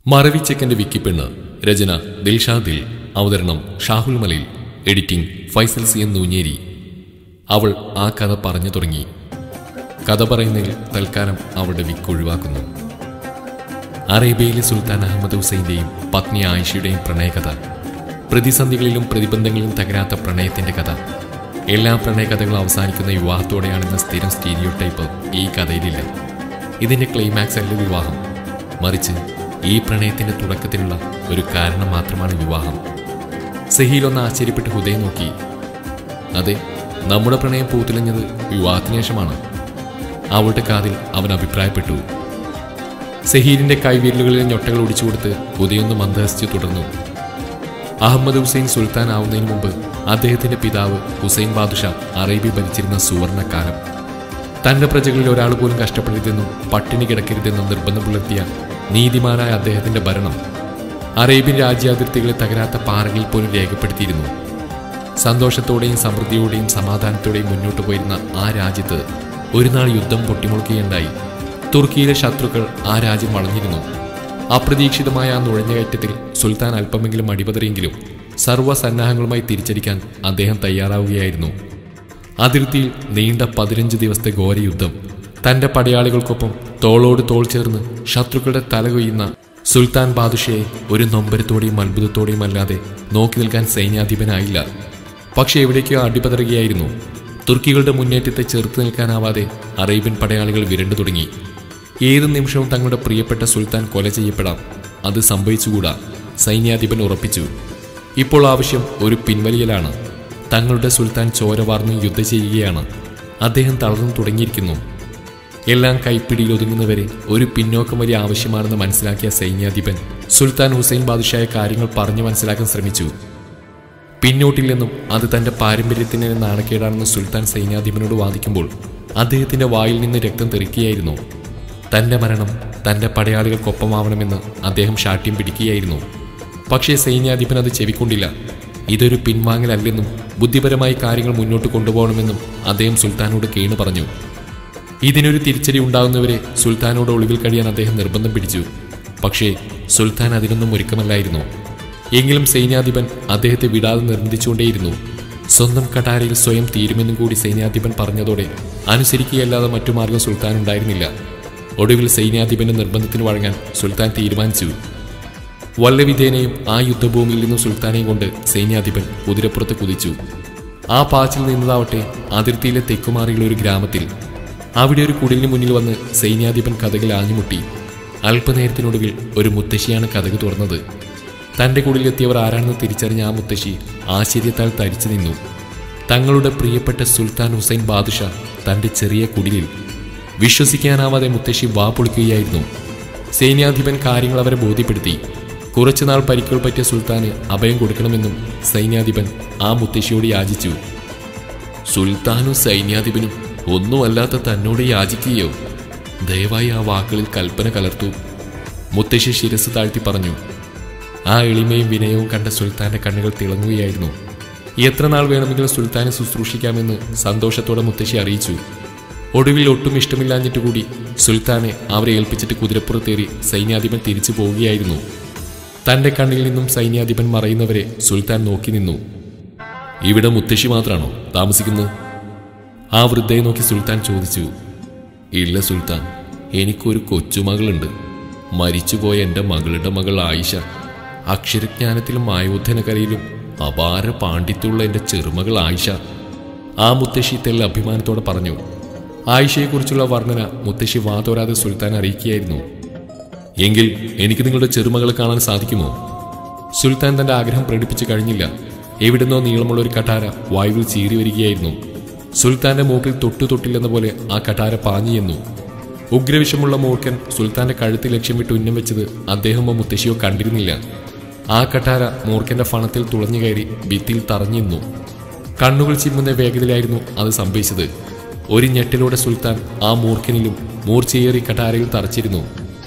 മറവിച്ചെക്കന്റെ വിക്കിപ്പെണ്ണ്. രചന ദിൽഷാദിൽ. അവതരണം ഷാഹുൽ മലയിൽ. Editing Faisal C N Nooncheri. അവൾ ആ കഥ പറഞ്ഞു തുടങ്ങി. കഥ പറയുന്നതിൽ തൽക്കാലം അവളുടെ വിക്ക് ഒഴിവാക്കുന്നു. അറേബ്യയിലെ സുൽത്താൻ അഹമ്മദ് ഹുസൈന്റെയും പത്നി ആയിഷയുടെയും പ്രണയകഥ. പ്രതിസന്ധികളിലും പ്രതിബന്ധങ്ങളിലും തകരാത്ത പ്രണയത്തിന്റെ കഥ. എല്ലാ പ്രണയകഥകളും അവസാനിക്കുന്ന വിവാഹത്തോടെയാണെന്ന സ്ഥിരം സ്റ്റീരിയോ ടൈപ്പ് ഈ കഥയിലില്ല. ഇതിന്റെ ക്ലൈമാക്സ് അല്ല വിവാഹം, മറിച്ച് ഈ പ്രണയത്തിന്റെ തുടക്കത്തിലുള്ള ഒരു കാരണം മാത്രമാണ് വിവാഹം. സഹീലൊന്ന് ആശ്ചര്യപ്പെട്ട് ഹുദയെ നോക്കി. അതെ, നമ്മുടെ പ്രണയം പൂത്തുലഞ്ഞത് വിവാഹത്തിന് ശേഷമാണ്. അവളുടെ കാതിൽ അവൻ അഭിപ്രായപ്പെട്ടു. സഹീലിന്റെ കൈവിരലുകളിലെ ഞൊട്ടകൾ ഒടിച്ചുകൊടുത്ത് ഹുദയൊന്ന് മന്ദഹസിച്ച് തുടർന്നു. അഹമ്മദ് ഹുസൈൻ സുൽത്താൻ ആവുന്നതിന് മുമ്പ് അദ്ദേഹത്തിന്റെ പിതാവ് ഹുസൈൻ ബാദുഷാ അറേബ്യ ഭരിച്ചിരുന്ന സുവർണക്കാലം. തന്റെ പ്രജകളിൽ ഒരാൾ പോലും കഷ്ടപ്പെടരുതെന്നും പട്ടിണി കിടക്കരുതെന്നും നിർബന്ധം പുലർത്തിയ നീതിമാനായ അദ്ദേഹത്തിന്റെ ഭരണം അറേബ്യൻ രാജ്യാതിർത്തികളെ തകരാത്ത പാറകളിൽ പോലും രേഖപ്പെടുത്തിയിരുന്നു. സന്തോഷത്തോടെയും സമൃദ്ധിയോടെയും സമാധാനത്തോടെയും മുന്നോട്ട് പോയിരുന്ന ആ രാജ്യത്ത് ഒരു നാൾ യുദ്ധം പൊട്ടിമുളുക്കുകയുണ്ടായി. തുർക്കിയിലെ ശത്രുക്കൾ ആ രാജ്യം വളഞ്ഞിരുന്നു. അപ്രതീക്ഷിതമായ ആ നുഴഞ്ഞുകയറ്റത്തിൽ സുൽത്താൻ അല്പമെങ്കിലും അടിപതറിയെങ്കിലും സർവ്വസന്നാഹങ്ങളുമായി തിരിച്ചടിക്കാൻ അദ്ദേഹം തയ്യാറാവുകയായിരുന്നു. അതിർത്തിയിൽ നീണ്ട 15 ദിവസത്തെ ഘോരയുദ്ധം. തന്റെ പടയാളികൾക്കൊപ്പം തോളോട് തോൾ ചേർന്ന് ശത്രുക്കളുടെ തല കൊയ്യുന്ന സുൽത്താൻ ബാദുഷയെ ഒരു നൊമ്പരത്തോടെയും അത്ഭുതത്തോടെയും അല്ലാതെ നോക്കി നിൽക്കാൻ സൈന്യാധിപനായില്ല. പക്ഷെ എവിടേക്കോ അടിപതറുകയായിരുന്നു. തുർക്കികളുടെ മുന്നേറ്റത്തെ ചെറുത്തു നിൽക്കാനാവാതെ അറേബ്യൻ പടയാളികൾ വിരണ്ടു തുടങ്ങി. ഏത് നിമിഷവും തങ്ങളുടെ പ്രിയപ്പെട്ട സുൽത്താൻ കൊല ചെയ്യപ്പെടാം. അത് സംഭവിച്ചുകൂടാ, സൈന്യാധിപൻ ഉറപ്പിച്ചു. ഇപ്പോൾ ആവശ്യം ഒരു പിൻവലിയലാണ്. തങ്ങളുടെ സുൽത്താൻ ചോര വാർന്ന് യുദ്ധം ചെയ്യുകയാണ്. അദ്ദേഹം തളർന്നു തുടങ്ങിയിരിക്കുന്നു. എല്ലാം കൈപ്പിടിയിൽ ഒതുങ്ങുന്നവരെ ഒരു പിന്നോക്കം വരെ ആവശ്യമാണെന്ന് മനസ്സിലാക്കിയ സൈന്യാധിപൻ സുൽത്താൻ ഹുസൈൻ ബാദുഷായ കാര്യങ്ങൾ പറഞ്ഞു മനസ്സിലാക്കാൻ ശ്രമിച്ചു. പിന്നോട്ടില്ലെന്നും അത് തന്റെ പാരമ്പര്യത്തിന് നാണക്കേടാണെന്ന് സുൽത്താൻ സൈന്യാധിപനോട് വാദിക്കുമ്പോൾ അദ്ദേഹത്തിന്റെ വായിൽ നിന്ന് രക്തം തെറിക്കുകയായിരുന്നു. തന്റെ മരണം തന്റെ പടയാളികൾക്കൊപ്പമാവണമെന്ന് അദ്ദേഹം ശാഠ്യം പിടിക്കുകയായിരുന്നു. പക്ഷേ സൈന്യാധിപൻ അത് ചെവിക്കൊണ്ടില്ല. ഇതൊരു പിൻവാങ്ങലല്ലെന്നും ബുദ്ധിപരമായി കാര്യങ്ങൾ മുന്നോട്ട് കൊണ്ടുപോകണമെന്നും അദ്ദേഹം സുൽത്താനോട് കേണു പറഞ്ഞു. ഇതിനൊരു തിരിച്ചടി ഉണ്ടാകുന്നവരെ സുൽത്താനോട് ഒളിവിൽ കഴിയാൻ അദ്ദേഹം നിർബന്ധം പിടിച്ചു. പക്ഷേ സുൽത്താൻ അതിനൊന്നും ഒരുക്കമല്ലായിരുന്നു. എങ്കിലും സൈന്യാധിപൻ അദ്ദേഹത്തെ വിടാതെ നിർബന്ധിച്ചുകൊണ്ടേയിരുന്നു. സ്വന്തം കടാരയിൽ സ്വയം തീരുമെന്നും കൂടി സൈന്യാധിപൻ പറഞ്ഞതോടെ അനുസരിക്കുകയല്ലാതെ മറ്റു മാർഗം സുൽത്താൻ ഉണ്ടായിരുന്നില്ല. ഒടുവിൽ സൈന്യാധിപന്റെ നിർബന്ധത്തിന് വഴങ്ങാൻ സുൽത്താൻ തീരുമാനിച്ചു. വല്ലവിധേനയും ആ യുദ്ധഭൂമിയിൽ നിന്നും സുൽത്താനെയും കൊണ്ട് സൈന്യാധിപൻ കുതിരപ്പുറത്ത് കുതിച്ചു. ആ പാച്ചിൽ നിന്നതാവട്ടെ അതിർത്തിയിലെ തെക്കുമാറിയുള്ള ഒരു ഗ്രാമത്തിൽ. അവിടെ ഒരു കുടിലിന് മുന്നിൽ വന്ന് സൈന്യാധിപൻ കഥകിൽ ആഞ്ഞുമുട്ടി. അല്പനേരത്തിനൊടുവിൽ ഒരു മുത്തശ്ശിയാണ് കഥക് തുറന്നത്. തന്റെ കുടിലെത്തിയവർ ആരാണെന്ന് തിരിച്ചറിഞ്ഞ ആ മുത്തശ്ശി ആശ്ചര്യത്താൽ തരിച്ചു നിന്നു. തങ്ങളുടെ പ്രിയപ്പെട്ട സുൽത്താൻ ഹുസൈൻ ബാദുഷാ തന്റെ ചെറിയ കുടിലിൽ. വിശ്വസിക്കാനാവാതെ മുത്തശ്ശി വാ പൊളിക്കുകയായിരുന്നു. സൈന്യാധിപൻ കാര്യങ്ങൾ അവരെ ബോധ്യപ്പെടുത്തി. കുറച്ചുനാൾ പരിക്കുകൾ പറ്റിയ സുൽത്താന് അഭയം കൊടുക്കണമെന്നും സൈന്യാധിപൻ ആ മുത്തശ്ശിയോട് യാചിച്ചു. സുൽത്താനും സൈന്യാധിപനും ഒന്നുമല്ലാത്ത തന്നോട് യാചിക്കുകയോ? ദയവായി ആ വാക്കുകളിൽ കൽപ്പന കലർത്തു. മുത്തശ്ശി ശിരസ് താഴ്ത്തി പറഞ്ഞു. ആ എളിമയും വിനയവും കണ്ട സുൽത്താന്റെ കണ്ണുകൾ തിളങ്ങുകയായിരുന്നു. എത്ര നാൾ വേണമെങ്കിലും സുൽത്താനെ ശുശ്രൂഷിക്കാമെന്ന് സന്തോഷത്തോടെ മുത്തശ്ശി അറിയിച്ചു. ഒടുവിൽ ഒട്ടും ഇഷ്ടമില്ലാഞ്ഞിട്ട് കൂടി സുൽത്താനെ അവരെ ഏൽപ്പിച്ചിട്ട് കുതിരപ്പുറത്തേറി സൈന്യാധിപൻ തിരിച്ചു പോവുകയായിരുന്നു. തന്റെ കണ്ണിൽ നിന്നും സൈന്യാധിപൻ മറയുന്നവരെ സുൽത്താൻ നോക്കി നിന്നു. ഇവിടെ മുത്തശ്ശി മാത്രമാണോ താമസിക്കുന്നത്? ആ വൃദ്ധയെ നോക്കി സുൽത്താൻ ചോദിച്ചു. ഇല്ല സുൽത്താൻ, എനിക്കൊരു കൊച്ചുമകളുണ്ട്. മരിച്ചുപോയ എൻ്റെ മകളുടെ മകൾ ആയിഷ. അക്ഷരജ്ഞാനത്തിലും ആയോധനകലയിലും അപാര പാണ്ഡിത്യമുള്ള എൻ്റെ ചെറുമകൾ ആയിഷ. ആ മുത്തശ്ശി തെല്ല അഭിമാനത്തോടെ പറഞ്ഞു. ആയിഷയെക്കുറിച്ചുള്ള വർണ്ണന മുത്തശ്ശി വാതോരാതെ സുൽത്താൻ അറിയിക്കുകയായിരുന്നു. എങ്കിൽ എനിക്ക് നിങ്ങളുടെ ചെറുമകളെ കാണാൻ സാധിക്കുമോ? സുൽത്താൻ തന്റെ ആഗ്രഹം പ്രകടിപ്പിച്ചു കഴിഞ്ഞില്ല. എവിടുന്നോ നീളമുള്ള ഒരു കഠാര വായുവിൽ ചീറി വരികയായിരുന്നു. സുൽത്താന്റെ മൂക്കിൽ തൊട്ടില്ലെന്ന പോലെ ആ കഠാര പാഞ്ഞു ചെന്നു. ഉഗ്രവിഷമുള്ള മൂർഖൻ സുൽത്താന്റെ കഴുത്തിൽ ലക്ഷ്യം വിട്ട് ഉന്നം വെച്ചത് അദ്ദേഹമോ മുത്തശ്ശിയോ കണ്ടിരുന്നില്ല. ആ കഠാര മൂർഖന്റെ ഫണത്തിൽ തുളഞ്ഞു കയറി ഭിത്തിയിൽ തറഞ്ഞിരുന്നു. കണ്ണുകൾ ചിമ്മുന്ന വേഗതയിലായിരുന്നു അത് സംഭവിച്ചത്. ഒരു ഞെട്ടിലൂടെ സുൽത്താൻ ആ മൂർഖനിലും മൂർച്ചയേറി കഠാരയിൽ തറച്ചിരുന്നു.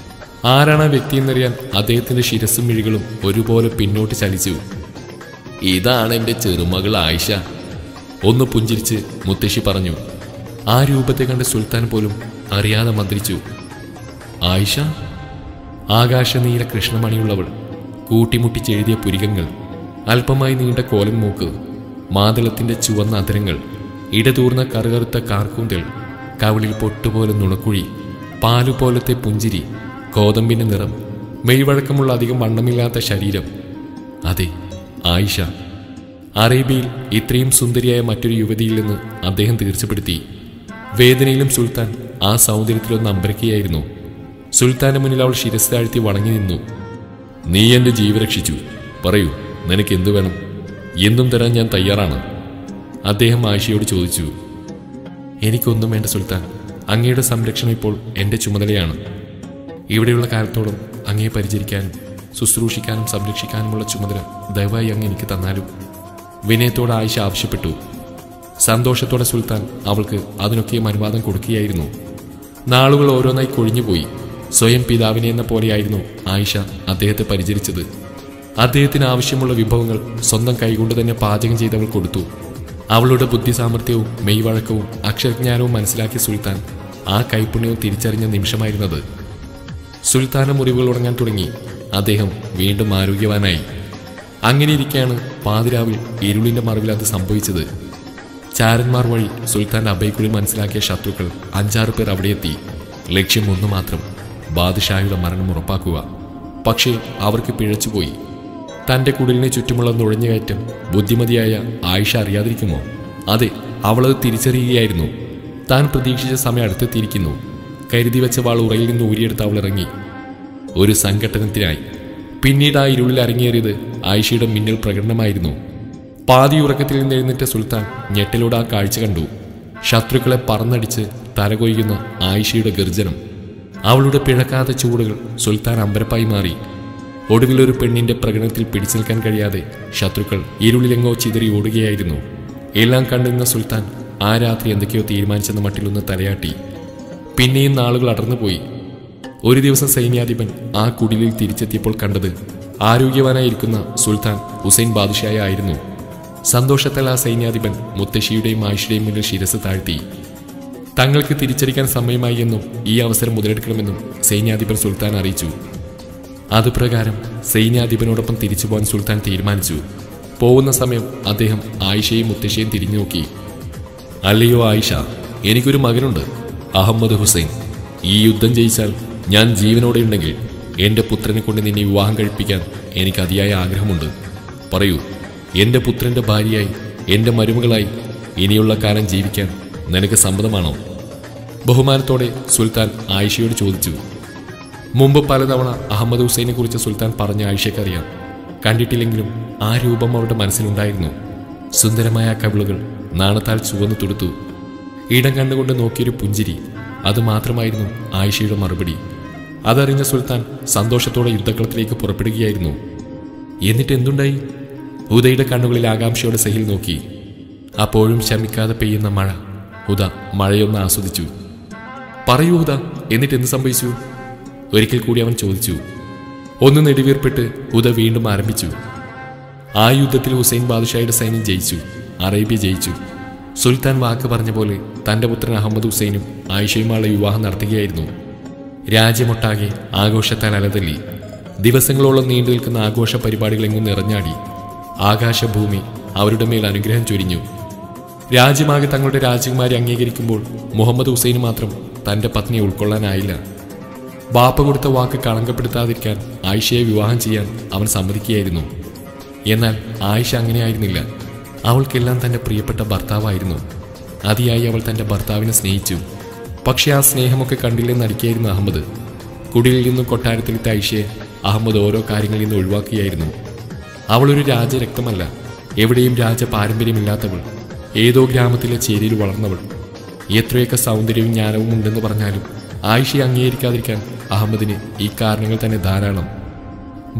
ആരാണ് ആ വ്യക്തിയെന്നറിയാൻ അദ്ദേഹത്തിന്റെ ശിരസ്സും മിഴികളും ഒരുപോലെ പിന്നോട്ട് ചലിച്ചു. ഇതാണ് എൻ്റെ ചെറുമകൾ ആയിഷ. ഒന്ന് പുഞ്ചിരിച്ച് മുത്തശ്ശി പറഞ്ഞു. ആ രൂപത്തെ കണ്ട് സുൽത്താൻ പോലും അറിയാതെ മന്ത്രിച്ചു. ആയിഷ? ആകാശനീല കൃഷ്ണമണിയുള്ളവൾ, കൂട്ടിമുട്ടിച്ചെഴുതിയ പുരികങ്ങൾ, അല്പമായി നീണ്ട കോലൻ മൂക്ക്, മാതളത്തിന്റെ ചുവന്ന അധരങ്ങൾ, ഇടതൂർന്ന കറുകറുത്ത കാർക്കൂന്തൽ, കവിളിൽ പൊട്ടുപോലെ നുണക്കുഴി, പാലുപോലത്തെ പുഞ്ചിരി, കോതമ്പിന്റെ നിറം, മെയ്വഴക്കമുള്ള അധികം വണ്ണമില്ലാത്ത ശരീരം. അതെ, ആയിഷ. അറേബ്യയിൽ ഇത്രയും സുന്ദരിയായ മറ്റൊരു യുവതിയിൽ നിന്ന് അദ്ദേഹം തീർച്ചപ്പെടുത്തി. വേദനയിലും സുൽത്താൻ ആ സൗന്ദര്യത്തിലൊന്ന് അമ്പരക്കുകയായിരുന്നു. സുൽത്താന്റെ മുന്നിൽ അവൾ ശിരസ് താഴ്ത്തി വണങ്ങി നിന്നു. നീ എന്റെ ജീവൻ രക്ഷിച്ചു. പറയൂ, നിനക്ക് എന്തു വേണം? എന്തും തരാൻ ഞാൻ തയ്യാറാണ്. അദ്ദേഹം ആയിഷയോട് ചോദിച്ചു. എനിക്കൊന്നും വേണ്ട സുൽത്താൻ. അങ്ങയുടെ സംരക്ഷണം ഇപ്പോൾ എന്റെ ചുമതലയാണ്. ഇവിടെയുള്ള കാലത്തോളം അങ്ങയെ പരിചരിക്കാനും ശുശ്രൂഷിക്കാനും സംരക്ഷിക്കാനുമുള്ള ചുമതല ദയവായി അങ്ങ് എനിക്ക് തന്നാലും, വിനയത്തോടെ ആയിഷ ആവശ്യപ്പെട്ടു. സന്തോഷത്തോടെ സുൽത്താൻ അവൾക്ക് അതിനൊക്കെയും അനുവാദം കൊടുക്കുകയായിരുന്നു. നാളുകൾ ഓരോന്നായി കൊഴിഞ്ഞുപോയി. സ്വയം പിതാവിനെ എന്ന പോലെയായിരുന്നു ആയിഷ അദ്ദേഹത്തെ പരിചരിച്ചത്. അദ്ദേഹത്തിന് ആവശ്യമുള്ള വിഭവങ്ങൾ സ്വന്തം കൈകൊണ്ട് തന്നെ പാചകം ചെയ്തവൾ കൊടുത്തു. അവളുടെ ബുദ്ധിസാമർഥ്യവും മെയ്വഴക്കവും അക്ഷരജ്ഞാനവും മനസ്സിലാക്കിയ സുൽത്താൻ ആ കൈപുണ്യവും തിരിച്ചറിഞ്ഞ നിമിഷമായിരുന്നത്. സുൽത്താന്റെ മുറിവുകൾ ഉറങ്ങാൻ തുടങ്ങി. അദ്ദേഹം വീണ്ടും ആരോഗ്യവാനായി. അങ്ങനെയിരിക്കെയാണ് പാതിരാവിൽ ഇരുളിന്റെ മറവിൽ അത് സംഭവിച്ചത്. ചാരന്മാർ വഴി സുൽത്താന്റെ അഭയക്കുള്ളിൽ മനസ്സിലാക്കിയ ശത്രുക്കൾ 5-6 പേർ അവിടെയെത്തി. ലക്ഷ്യം ഒന്നു മാത്രം, ബാദ്ഷായുടെ മരണം ഉറപ്പാക്കുക. പക്ഷേ അവർക്ക് പിഴച്ചുപോയി. തന്റെ കുടിലിന് ചുറ്റുമുള്ള നുഴഞ്ഞുകയറ്റം ബുദ്ധിമതിയായ ആയിഷ അറിയാതിരിക്കുമോ? അതെ, അവളത് തിരിച്ചറിയുകയായിരുന്നു. താൻ പ്രതീക്ഷിച്ച സമയം അടുത്തെത്തിയിരിക്കുന്നു. കരുതി വെച്ച വാൾ ഉറയിൽ നിന്ന് ഊരിയെടുത്ത് അവൾ ഇറങ്ങി, ഒരു സംഘട്ടനത്തിനായി. പിന്നീട് ആ ഇരുളിൽ അരങ്ങേറിയത് ആയിഷയുടെ മിന്നൽ പ്രകടനമായിരുന്നു. പാതി ഉറക്കത്തിൽ നിന്ന് എഴുന്നേറ്റ സുൽത്താൻ ഞെട്ടലോടെ ആ കാഴ്ച കണ്ടു. ശത്രുക്കളെ പറന്നടിച്ച് തലകൊയ്യുന്ന ആയിഷയുടെ ഗർജനം, അവളുടെ പിഴക്കാത്ത ചൂടുകൾ. സുൽത്താൻ അമ്പരപ്പായി മാറി. ഒടുവിൽ ഒരു പെണ്ണിന്റെ പ്രകടനത്തിൽ പിടിച്ചു നിൽക്കാൻ കഴിയാതെ ശത്രുക്കൾ ഇരുളിലെങ്ങോ ചിതറി ഓടുകയായിരുന്നു. എല്ലാം കണ്ടിരുന്ന സുൽത്താൻ ആ രാത്രി എന്തൊക്കെയോ തീരുമാനിച്ചെന്ന മട്ടിലൊന്ന് തലയാട്ടി. പിന്നെയും നാളുകൾ അടർന്നുപോയി. ഒരു ദിവസം സൈന്യാധിപൻ ആ കുടിലിൽ തിരിച്ചെത്തിയപ്പോൾ കണ്ടത് ആരോഗ്യവാനായിരിക്കുന്ന സുൽത്താൻ ഹുസൈൻ ബാദ്ഷായെ ആയിരുന്നു. സന്തോഷത്താൽ ആ സൈന്യാധിപൻ മുത്തശ്ശിയുടെയും ആയിഷയുടെയും മുന്നിൽ ശിരസ് താഴ്ത്തി. തങ്ങൾക്ക് തിരിച്ചടിക്കാൻ സമയമായി എന്നും ഈ അവസരം മുതലെടുക്കണമെന്നും സൈന്യാധിപൻ സുൽത്താൻ അറിയിച്ചു. അതുപ്രകാരം സൈന്യാധിപനോടൊപ്പം തിരിച്ചു പോകാൻ സുൽത്താൻ തീരുമാനിച്ചു. പോകുന്ന സമയം അദ്ദേഹം ആയിഷയും മുത്തശ്ശിയും തിരിഞ്ഞു നോക്കി. അല്ലയോ ആയിഷ, എനിക്കൊരു മകനുണ്ട്, അഹമ്മദ് ഹുസൈൻ. ഈ യുദ്ധം ജയിച്ചാൽ ഞാൻ ജീവനോടെ ഉണ്ടെങ്കിൽ എന്റെ പുത്രനെ കൊണ്ട് നിന്നെ വിവാഹം കഴിപ്പിക്കാൻ എനിക്ക് അതിയായ ആഗ്രഹമുണ്ട്. പറയൂ, എന്റെ പുത്രന്റെ ഭാര്യയായി, എന്റെ മരുമകളായി ഇനിയുള്ള കാലം ജീവിക്കാൻ നിനക്ക് സമ്മതമാണോ? ബഹുമാനത്തോടെ സുൽത്താൻ ആയിഷയോട് ചോദിച്ചു. മുമ്പ് പലതവണ അഹമ്മദ് ഹുസൈനെ കുറിച്ച് സുൽത്താൻ പറഞ്ഞ ആയിഷയ്ക്കറിയാം. കണ്ടിട്ടില്ലെങ്കിലും ആ രൂപം അവരുടെ മനസ്സിലുണ്ടായിരുന്നു. സുന്ദരമായ കവിളുകൾ നാണത്താൽ ചുവന്നു തുടുത്തു. ഇടം കണ്ടുകൊണ്ട് നോക്കിയൊരു പുഞ്ചിരി, അതുമാത്രമായിരുന്നു ആയിഷയുടെ മറുപടി. അതറിഞ്ഞ സുൽത്താൻ സന്തോഷത്തോടെ യുദ്ധക്കളത്തിലേക്ക് പുറപ്പെടുകയായിരുന്നു. എന്നിട്ട് എന്തുണ്ടായി? ഹുദയുടെ കണ്ണുകളിൽ ആകാംക്ഷയോടെ സഹിൽ നോക്കി. അപ്പോഴും ശമിക്കാതെ പെയ്യുന്ന മഴ. ഹുദ മഴയൊന്ന് ആസ്വദിച്ചു. പറയൂ ഹുദ, എന്നിട്ട് എന്ത് സംഭവിച്ചു? ഒരിക്കൽ കൂടി അവൻ ചോദിച്ചു. ഒന്ന് നെടുവീർപ്പിട്ട് ഹുദ വീണ്ടും ആരംഭിച്ചു. ആ യുദ്ധത്തിൽ ഹുസൈൻ ബാദ്ഷായുടെ സൈന്യം ജയിച്ചു. അറേബ്യ ജയിച്ചു. സുൽത്താൻ വാക്ക് പറഞ്ഞ പോലെ തന്റെ പുത്രൻ അഹമ്മദ് ഹുസൈനും ആയിഷയുമായുള്ള വിവാഹം നടത്തുകയായിരുന്നു. രാജ്യമൊട്ടാകെ ആഘോഷത്താൽ അലതല്ലി. ദിവസങ്ങളോളം നീണ്ടു നിൽക്കുന്ന ആഘോഷ പരിപാടികളെങ്ങും നിറഞ്ഞാടി. ആകാശഭൂമി അവരുടെ മേൽ അനുഗ്രഹം ചൊരിഞ്ഞു. രാജ്യമാകെ തങ്ങളുടെ രാജകുമാരി അംഗീകരിക്കുമ്പോൾ മുഹമ്മദ് ഹുസൈന് മാത്രം തന്റെ പത്നിയെ ഉൾക്കൊള്ളാനായില്ല. ബാപ്പ കൊടുത്ത വാക്ക് കളങ്കപ്പെടുത്താതിരിക്കാൻ ആയിഷയെ വിവാഹം ചെയ്യാൻ അവൻ സമ്മതിക്കുകയായിരുന്നു. എന്നാൽ ആയിഷ അങ്ങനെയായിരുന്നില്ല. അവൾക്കെല്ലാം തന്റെ പ്രിയപ്പെട്ട ഭർത്താവായിരുന്നു. അതിയായി അവൾ തന്റെ ഭർത്താവിനെ സ്നേഹിച്ചു. പക്ഷെ ആ സ്നേഹമൊക്കെ കണ്ടില്ലെന്ന് നടിക്കുകയായിരുന്നു അഹമ്മദ്. കുടിലിൽ നിന്നും കൊട്ടാരത്തിലെത്ത ആയിഷയെ അഹമ്മദ് ഓരോ കാര്യങ്ങളിൽ നിന്ന് ഒഴിവാക്കുകയായിരുന്നു. അവളൊരു രാജരക്തമല്ല, എവിടെയും രാജ പാരമ്പര്യമില്ലാത്തവൾ, ഏതോ ഗ്രാമത്തിലെ ചേരിയിൽ വളർന്നവൾ. എത്രയൊക്കെ സൗന്ദര്യവും ജ്ഞാനവും ഉണ്ടെന്ന് പറഞ്ഞാലും ആയിഷയെ അംഗീകരിക്കാതിരിക്കാൻ അഹമ്മദിന് ഈ കാരണങ്ങൾ തന്നെ ധാരാളം.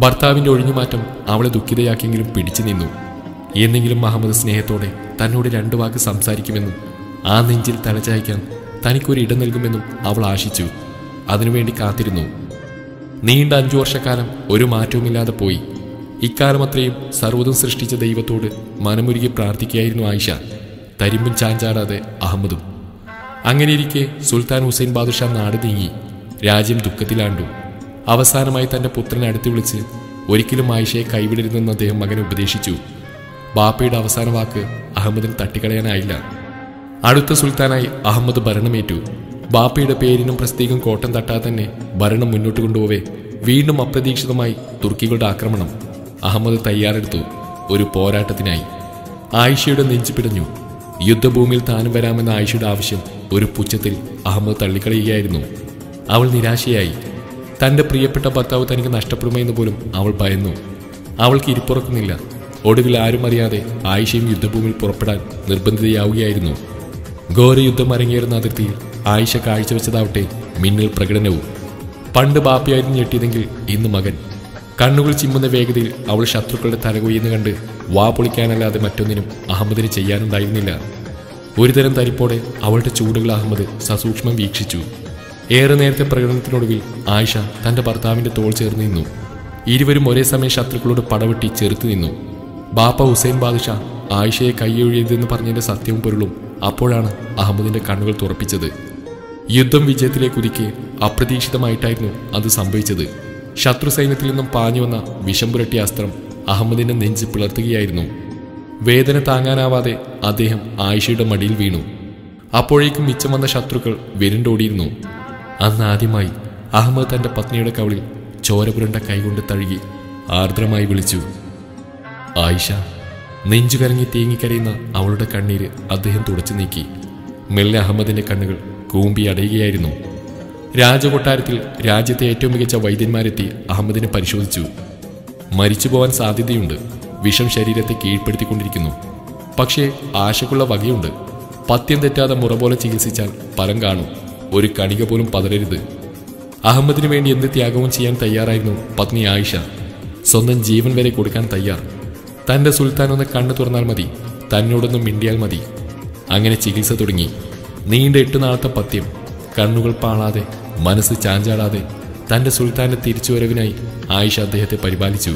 ഭർത്താവിന്റെ ഒഴിഞ്ഞുമാറ്റം അവളെ ദുഃഖിതയാക്കിയെങ്കിലും പിടിച്ചു നിന്നു. എന്നെങ്കിലും അഹമ്മദ് സ്നേഹത്തോടെ തന്നോട് 2 വാക്ക് സംസാരിക്കുമെന്നും ആ നെഞ്ചിൽ തലചായ്ക്കാൻ തനിക്കൊരു ഇടം നൽകുമെന്നും അവൾ ആശിച്ചു. അതിനുവേണ്ടി കാത്തിരുന്നു. നീണ്ട 5 വർഷക്കാലം ഒരു മാറ്റവുമില്ലാതെ പോയി. ഇക്കാലം അത്രയും സർവ്വതും സൃഷ്ടിച്ച ദൈവത്തോട് മനമുരുകി പ്രാർത്ഥിക്കുകയായിരുന്നു ആയിഷ, തരിമ്പും ചാഞ്ചാടാതെ അഹമ്മദും. അങ്ങനെയിരിക്കെ സുൽത്താൻ ഹുസൈൻ ബാദ്ഷാ നാട് നീങ്ങി. രാജ്യം ദുഃഖത്തിലാണ്ടു. അവസാനമായി തന്റെ പുത്രനെ അടുത്ത് വിളിച്ച് ഒരിക്കലും ആയിഷയെ കൈവിടരുതെന്ന് അദ്ദേഹം മകനെ ഉപദേശിച്ചു. ബാപ്പയുടെ അവസാന വാക്ക് അഹമ്മദിന് തട്ടിക്കളയാനായില്ല. അടുത്ത സുൽത്താനായി അഹമ്മദ് ഭരണമേറ്റു. ബാപ്പയുടെ പേരിനും പ്രസ്തീകം കോട്ടം തട്ടാതെ തന്നെ ഭരണം മുന്നോട്ട് കൊണ്ടുപോവേ വീണ്ടും അപ്രതീക്ഷിതമായി തുർക്കികളുടെ ആക്രമണം. അഹമ്മദ് തയ്യാറെടുത്തു ഒരു പോരാട്ടത്തിനായി. ആയിഷയുടെ നെഞ്ചു പിടഞ്ഞു. യുദ്ധഭൂമിയിൽ താനും വരാമെന്ന ആയിഷയുടെ ആവശ്യം ഒരു പുച്ഛത്തിൽ അഹമ്മദ് തള്ളിക്കളയുകയായിരുന്നു. അവൾ നിരാശയായി. തന്റെ പ്രിയപ്പെട്ട ഭർത്താവ് തനിക്ക് നഷ്ടപ്പെടുമെന്ന് പോലും അവൾ ഭയന്നു. അവൾക്ക് ഇരിപ്പുറക്കുന്നില്ല. ഒടുവിൽ ആരും അറിയാതെ ആയിഷയും യുദ്ധഭൂമിയിൽ പുറപ്പെടാൻ നിർബന്ധിതയാവുകയായിരുന്നു. ഘോരയുദ്ധം അരങ്ങേറുന്ന അതിർത്തിയിൽ ആയിഷ കാഴ്ചവെച്ചതാവട്ടെ മിന്നൽ പ്രകടനവും. പണ്ട് ബാപ്പയായിരുന്നു ഞെട്ടിയതെങ്കിൽ ഇന്ന് മകൻ. കണ്ണുകൾ ചിമ്മുന്ന വേഗതയിൽ അവൾ ശത്രുക്കളുടെ തലകൊയ്യെന്ന് കണ്ട് വാ പൊളിക്കാനല്ലാതെ മറ്റൊന്നിനും അഹമ്മദിന് ചെയ്യാനുണ്ടായിരുന്നില്ല. ഒരുതരം തരിപ്പോടെ അവളുടെ ചൂടുകൾ അഹമ്മദ് സസൂക്ഷ്മം വീക്ഷിച്ചു. ഏറെ നേരത്തെ പ്രകടനത്തിനൊടുവിൽ ആയിഷ തന്റെ ഭർത്താവിന്റെ തോൾ ചേർന്ന് നിന്നു. ഇരുവരും ഒരേ സമയം ശത്രുക്കളോട് പടവെട്ടി ചെറുത്തു നിന്നു. ബാപ്പ ഹുസൈൻ ബാദുഷാ ആയിഷയെ കൈയൊഴിയതെന്ന് പറഞ്ഞതിന്റെ സത്യവും പൊരുളും അപ്പോഴാണ് അഹമ്മദിന്റെ കണ്ണുകൾ തുറപ്പിച്ചത്. യുദ്ധം വിജയത്തിലേക്ക് കുതിക്കെ അപ്രതീക്ഷിതമായിട്ടായിരുന്നു അത് സംഭവിച്ചത്. ശത്രു സൈന്യത്തിൽ നിന്നും പാഞ്ഞു വന്ന വിഷം പുരട്ടിയ അസ്ത്രം അഹമ്മദിന്റെ നെഞ്ച് പിളർത്തുകയായിരുന്നു. വേദന താങ്ങാനാവാതെ അദ്ദേഹം ആയിഷയുടെ മടിയിൽ വീണു. അപ്പോഴേക്കും മിച്ചം വന്ന ശത്രുക്കൾ വിരണ്ടോടിയിരുന്നു. അന്ന് ആദ്യമായി അഹമ്മദ് തന്റെ പത്നിയുടെ കവിളിൽ ചോരപുരണ്ട കൈകൊണ്ട് തഴുകി ആർദ്രമായി വിളിച്ചു, ആയിഷ. നെഞ്ചു കരങ്ങി തേങ്ങിക്കരയുന്ന അവളുടെ കണ്ണീര് അദ്ദേഹം തുടച്ചു നീക്കി. മെല്ലെ അഹമ്മദിന്റെ കണ്ണുകൾ കൂമ്പി അടയുകയായിരുന്നു. രാജകൊട്ടാരത്തിൽ രാജ്യത്തെ ഏറ്റവും മികച്ച വൈദ്യന്മാരെത്തി അഹമ്മദിനെ പരിശോധിച്ചു. മരിച്ചു പോവാൻ സാധ്യതയുണ്ട്. വിഷം ശരീരത്തെ കീഴ്പ്പെടുത്തിക്കൊണ്ടിരിക്കുന്നു. പക്ഷേ ആശക്കുള്ള വകയുണ്ട്. പഥ്യം തെറ്റാതെ മുറ പോലെ ചികിത്സിച്ചാൽ ഫലം കാണും. ഒരു കണിക പോലും പതരരുത്. അഹമ്മദിനു വേണ്ടി എന്ത് ത്യാഗവും ചെയ്യാൻ തയ്യാറായിരുന്നു പത്നി ആയിഷ. സ്വന്തം ജീവൻ വരെ കൊടുക്കാൻ തയ്യാർ. തന്റെ സുൽത്താൻ ഒന്ന് കണ്ണു തുറന്നാൽ മതി, തന്നോടൊന്നും മിണ്ടിയാൽ മതി. അങ്ങനെ ചികിത്സ തുടങ്ങി. നീണ്ട 8 നാളത്തെ പഥ്യം. കണ്ണുകൾ പാളാതെ മനസ്സ് ചാഞ്ചാടാതെ തന്റെ സുൽത്താന്റെ തിരിച്ചുവരവിനായി ആയിഷ അദ്ദേഹത്തെ പരിപാലിച്ചു.